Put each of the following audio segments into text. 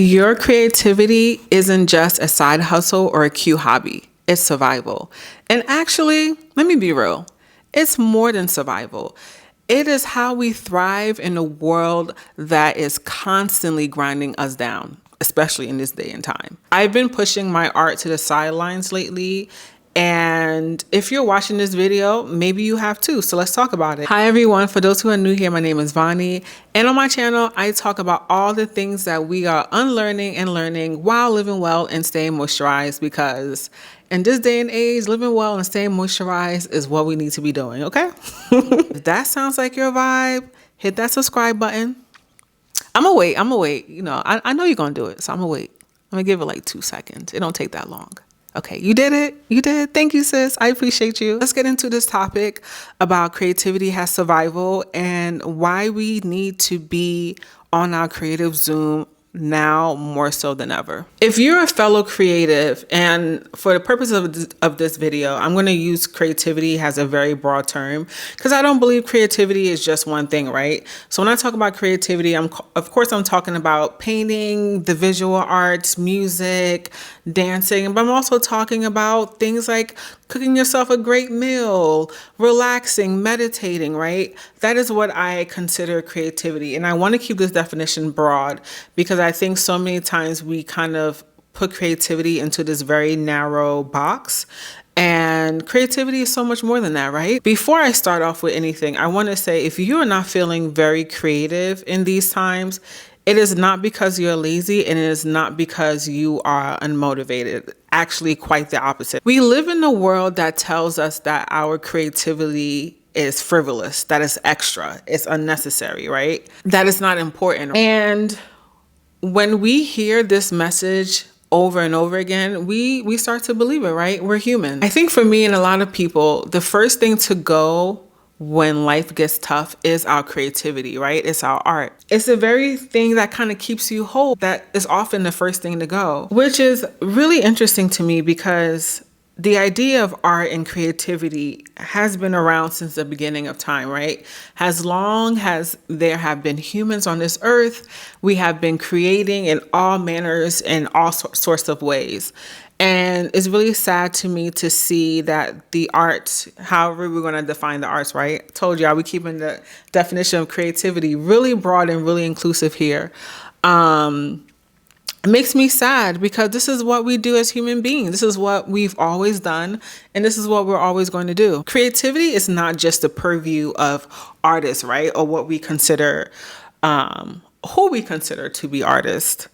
Your creativity isn't just a side hustle or a cute hobby, it's survival. And actually, let me be real, it's more than survival. It is how we thrive in a world that is constantly grinding us down, especially in this day and time. I've been pushing my art to the sidelines lately. And if you're watching this video, maybe you have too. So let's talk about it. Hi everyone. For those who are new here, my name is Vani. And on my channel, I talk about all the things that we are unlearning and learning while living well and staying moisturized, because in this day and age, living well and staying moisturized is what we need to be doing, okay? If that sounds like your vibe, hit that subscribe button. I'm gonna wait. You know, I know you're gonna do it, so I'm gonna wait. I'm gonna give it like 2 seconds. It don't take that long. Okay, you did it. You did. Thank you, sis. I appreciate you. Let's get into this topic about creativity has survival and why we need to be on our creative Zoom now more so than ever. If you're a fellow creative, and for the purpose of this video, I'm going to use creativity as a very broad term because I don't believe creativity is just one thing, right? So when I talk about creativity, of course I'm talking about painting, the visual arts, music, dancing, but I'm also talking about things like cooking yourself a great meal, relaxing, meditating, right? That is what I consider creativity. And I want to keep this definition broad because I think so many times we kind of put creativity into this very narrow box. And creativity is so much more than that, right? Before I start off with anything, I want to say if you are not feeling very creative in these times, it is not because you're lazy and it is not because you are unmotivated. Actually, quite the opposite. We live in a world that tells us that our creativity is frivolous, that is extra, it's unnecessary, right? That is not important. And when we hear this message over and over again, we start to believe it, right? We're human. I think for me and a lot of people, the first thing to go when life gets tough is our creativity, right? It's our art. It's the very thing that kind of keeps you whole that is often the first thing to go, which is really interesting to me because the idea of art and creativity has been around since the beginning of time, right? As long as there have been humans on this earth, we have been creating in all manners and all sorts of ways. And it's really sad to me to see that the arts, however we're going to define the arts, right? I told y'all, we're keeping the definition of creativity really broad and really inclusive here. It makes me sad because this is what we do as human beings. This is what we've always done, and this is what we're always going to do. Creativity is not just the purview of artists, right? Or what we consider, who we consider to be artists.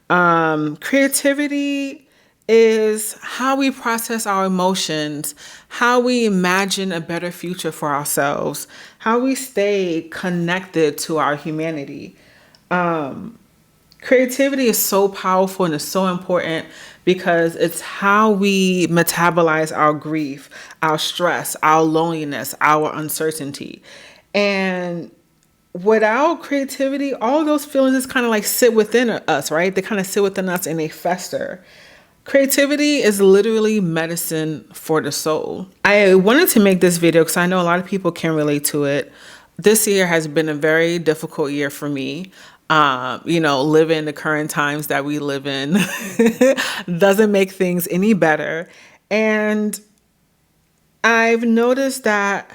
Creativity is how we process our emotions, how we imagine a better future for ourselves, how we stay connected to our humanity. Creativity is so powerful and it's so important because it's how we metabolize our grief, our stress, our loneliness, our uncertainty. And without creativity, all those feelings just kind of like sit within us, right? They kind of sit within us and they fester. Creativity is literally medicine for the soul. I wanted to make this video because I know a lot of people can relate to it. This year has been a very difficult year for me. Living the current times that we live in doesn't make things any better. And I've noticed that,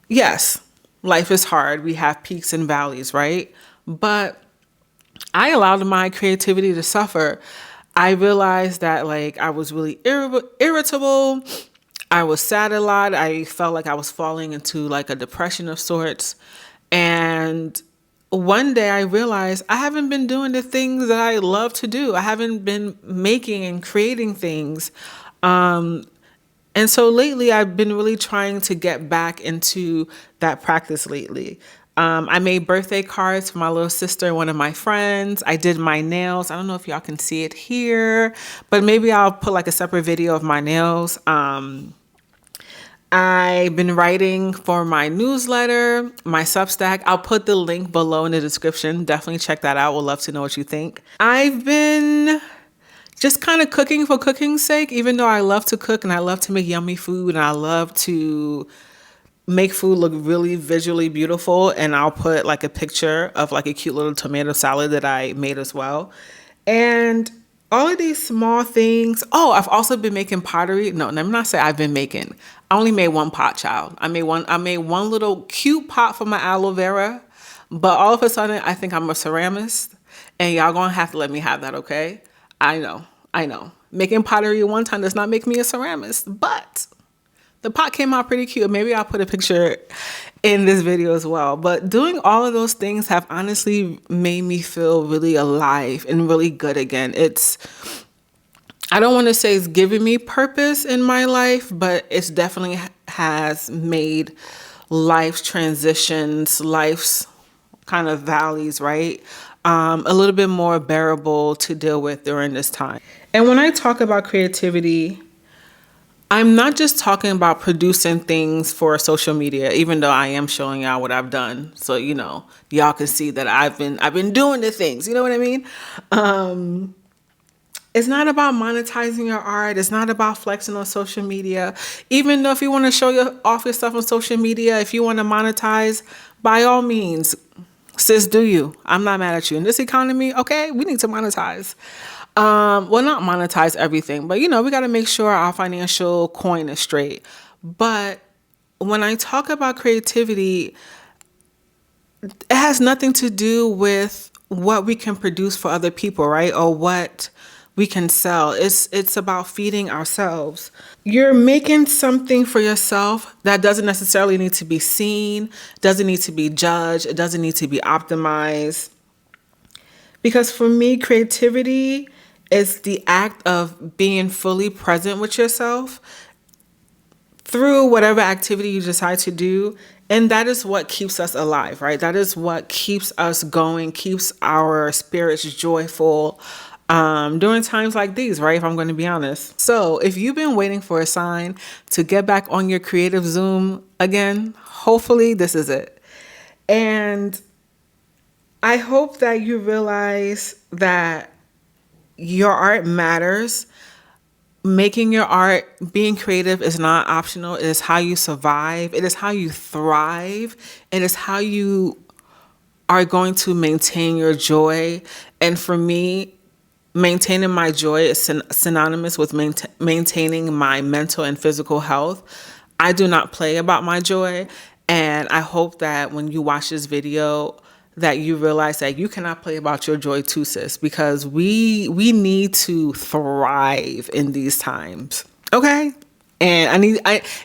yes, life is hard. We have peaks and valleys, right? But I allowed my creativity to suffer. I realized that I was really irritable. I was sad a lot. I felt like I was falling into a depression of sorts. And one day I realized I haven't been doing the things that I love to do. I haven't been making and creating things. And so lately I've been really trying to get back into that practice lately. I made birthday cards for my little sister and one of my friends. I did my nails. I don't know if y'all can see it here, but maybe I'll put a separate video of my nails. I've been writing for my newsletter, my Substack. I'll put the link below in the description. Definitely check that out. We'd love to know what you think. I've been just kind of cooking for cooking's sake, even though I love to cook and I love to make yummy food and I love to make food look really visually beautiful, and I'll put like a picture of like a cute little tomato salad that I made as well. And all of these small things. Oh, I've also been making pottery. No, let me not say I've been making. I only made one pot, child. I made one little cute pot for my aloe vera, but all of a sudden I think I'm a ceramist, and y'all gonna have to let me have that, okay? I know. Making pottery one time does not make me a ceramist, but the pot came out pretty cute. Maybe I'll put a picture in this video as well. But doing all of those things have honestly made me feel really alive and really good again. I don't want to say it's giving me purpose in my life, but it's definitely has made life's transitions, life's kind of valleys, right? A little bit more bearable to deal with during this time. And when I talk about creativity, I'm not just talking about producing things for social media, even though I am showing y'all what I've done. So, y'all can see that I've been doing the things, you know what I mean? It's not about monetizing your art. It's not about flexing on social media. Even though if you want to show off your stuff on social media, if you want to monetize, by all means, sis, do you. I'm not mad at you. In this economy, okay, we need to monetize. Well, not monetize everything, but we got to make sure our financial coin is straight. But when I talk about creativity, it has nothing to do with what we can produce for other people, right? Or what we can sell. It's about feeding ourselves. You're making something for yourself that doesn't necessarily need to be seen, doesn't need to be judged, it doesn't need to be optimized. Because for me, creativity is the act of being fully present with yourself through whatever activity you decide to do. And that is what keeps us alive, right? That is what keeps us going, keeps our spirits joyful during times like these, right? If I'm going to be honest. So if you've been waiting for a sign to get back on your creative Zoom again, hopefully this is it. And I hope that you realize that your art matters. Making your art, being creative is not optional. It is how you survive. It is how you thrive. It is how you are going to maintain your joy. And for me, maintaining my joy is synonymous with maintaining my mental and physical health. I do not play about my joy. And I hope that when you watch this video, that you realize that you cannot play about your joy too, sis, because we need to thrive in these times. Okay? And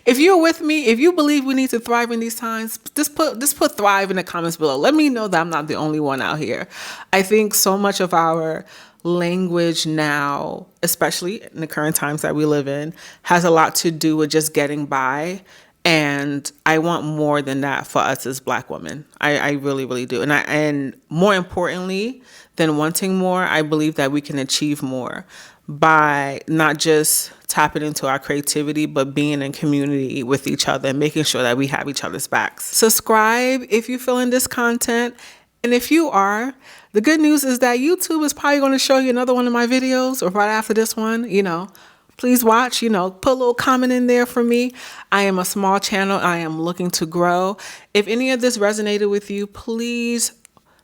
if you're with me, if you believe we need to thrive in these times, just put thrive in the comments below. Let me know that I'm not the only one out here. I think so much of our language now, especially in the current times that we live in, has a lot to do with just getting by. And I want more than that for us as Black women. I really, really do. And more importantly than wanting more, I believe that we can achieve more by not just tapping into our creativity, but being in community with each other and making sure that we have each other's backs. Subscribe if you're feeling this content. And if you are, the good news is that YouTube is probably going to show you another one of my videos or right after this one, Please watch, put a little comment in there for me. I am a small channel. I am looking to grow. If any of this resonated with you, please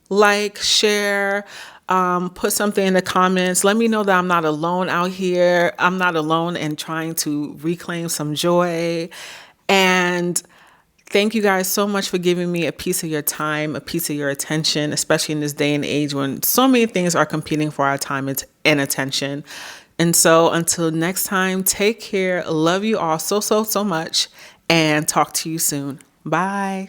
like, share, put something in the comments. Let me know that I'm not alone out here. I'm not alone in trying to reclaim some joy. And thank you guys so much for giving me a piece of your time, a piece of your attention, especially in this day and age when so many things are competing for our time and attention. And so until next time, take care. Love you all so, so, so much, and talk to you soon. Bye.